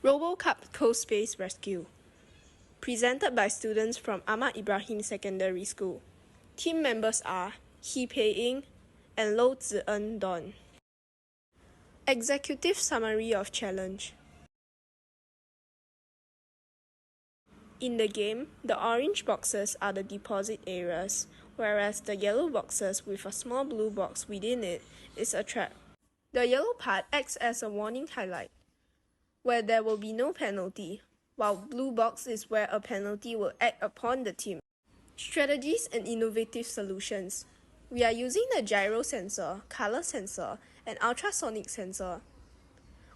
RoboCup CoSpace Rescue. Presented by students from Ahmad Ibrahim Secondary School. Team members are 𝙍𝙤𝙗𝙤𝙗𝙤 and 𝙑𝙤𝙤𝙗𝙗𝙗𝙗𝙗𝙗𝙗𝙗𝙗𝙗𝙗. Executive Summary of Challenge. In the game, the orange boxes are the deposit areas, whereas the yellow boxes with a small blue box within it is a trap. The yellow part acts as a warning highlight, where there will be no penalty, while blue box is where a penalty will act upon the team. Strategies and innovative solutions. We are using the gyro sensor, color sensor, and ultrasonic sensor.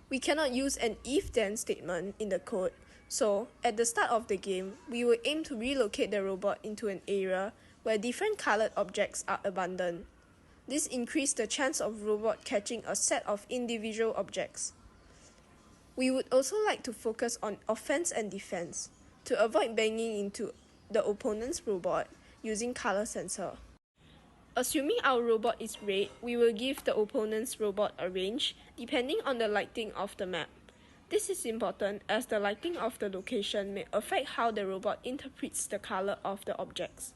We cannot use an if-then statement in the code, so at the start of the game, we will aim to relocate the robot into an area where different colored objects are abundant. This increases the chance of robot catching a set of individual objects. We would also like to focus on offense and defense to avoid banging into the opponent's robot using color sensor. Assuming our robot is red, we will give the opponent's robot a range depending on the lighting of the map. This is important as the lighting of the location may affect how the robot interprets the color of the objects.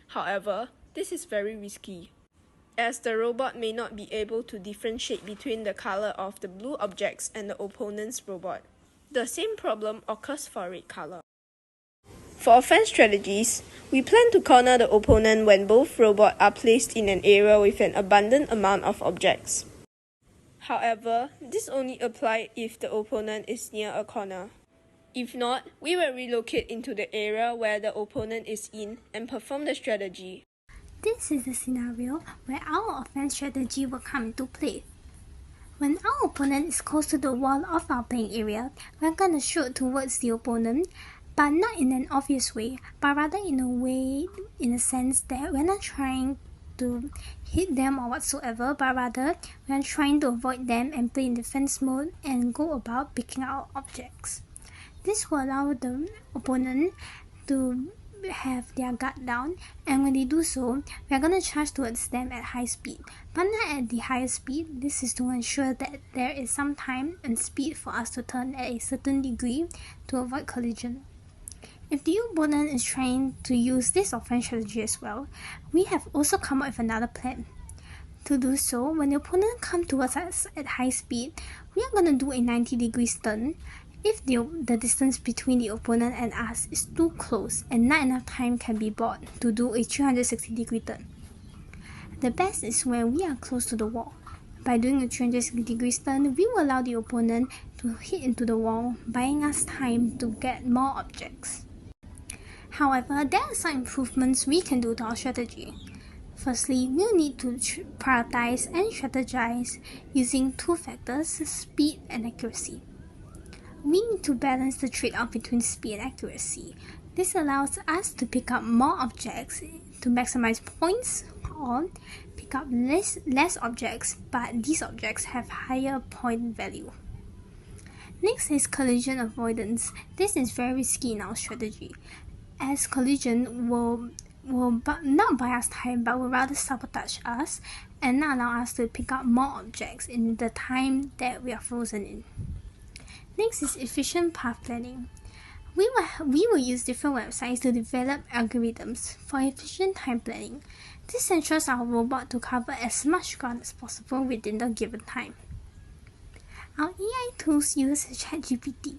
However, this is very risky, as the robot may not be able to differentiate between the color of the blue objects and the opponent's robot. The same problem occurs for red color. For offense strategies, we plan to corner the opponent when both robots are placed in an area with an abundant amount of objects. However, this only applies if the opponent is near a corner. If not, we will relocate into the area where the opponent is in and perform the strategy. This is the scenario where our offense strategy will come into play. When our opponent is close to the wall of our playing area, we're going to shoot towards the opponent, but not in an obvious way, but rather in a sense that we're not trying to hit them or whatsoever, but rather we're trying to avoid them and play in defense mode and go about picking out objects. This will allow the opponent to have their guard down, and when they do so, we are going to charge towards them at high speed, but not at the highest speed. This is to ensure that there is some time and speed for us to turn at a certain degree to avoid collision. If the opponent is trying to use this offense strategy as well, we have also come up with another plan. To do so, when the opponent comes towards us at high speed, we are going to do a 90-degree turn. If the distance between the opponent and us is too close and not enough time can be bought to do a 360-degree turn. The best is when we are close to the wall. By doing a 360-degree turn, we will allow the opponent to hit into the wall, buying us time to get more objects. However, there are some improvements we can do to our strategy. Firstly, we'll need to prioritize and strategize using two factors, speed and accuracy. We need to balance the trade-off between speed and accuracy. This allows us to pick up more objects to maximize points, or pick up less objects, but these objects have higher point value. Next is collision avoidance. This is very risky in our strategy, as collision will not buy us time but will rather sabotage us and not allow us to pick up more objects in the time that we are frozen in. Next is efficient path planning. We will use different websites to develop algorithms for efficient time planning. This ensures our robot to cover as much ground as possible within the given time. Our AI tools use ChatGPT.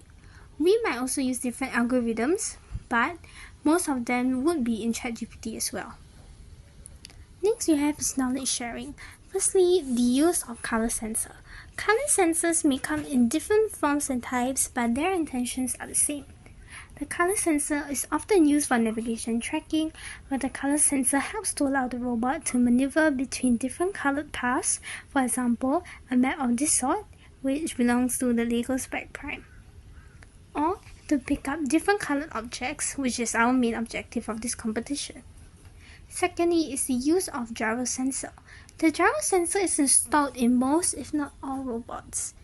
We might also use different algorithms, but most of them would be in ChatGPT as well. Next we have is knowledge sharing. Firstly, the use of color sensor. Color sensors may come in different forms and types, but their intentions are the same. The color sensor is often used for navigation tracking, where the color sensor helps to allow the robot to maneuver between different colored paths, for example, a map of this sort, which belongs to the Lego Spec Prime. Or to pick up different colored objects, which is our main objective of this competition. Secondly is the use of gyro sensor. The gyro sensor is installed in most, if not all, robots.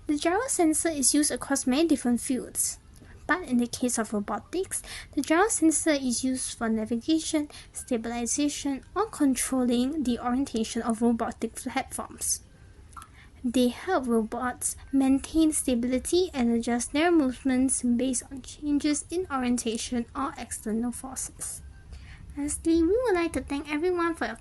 The gyro sensor is used across many different fields. But in the case of robotics, the gyro sensor is used for navigation, stabilization, or controlling the orientation of robotic platforms. They help robots maintain stability and adjust their movements based on changes in orientation or external forces. Lastly, we would like to thank everyone for your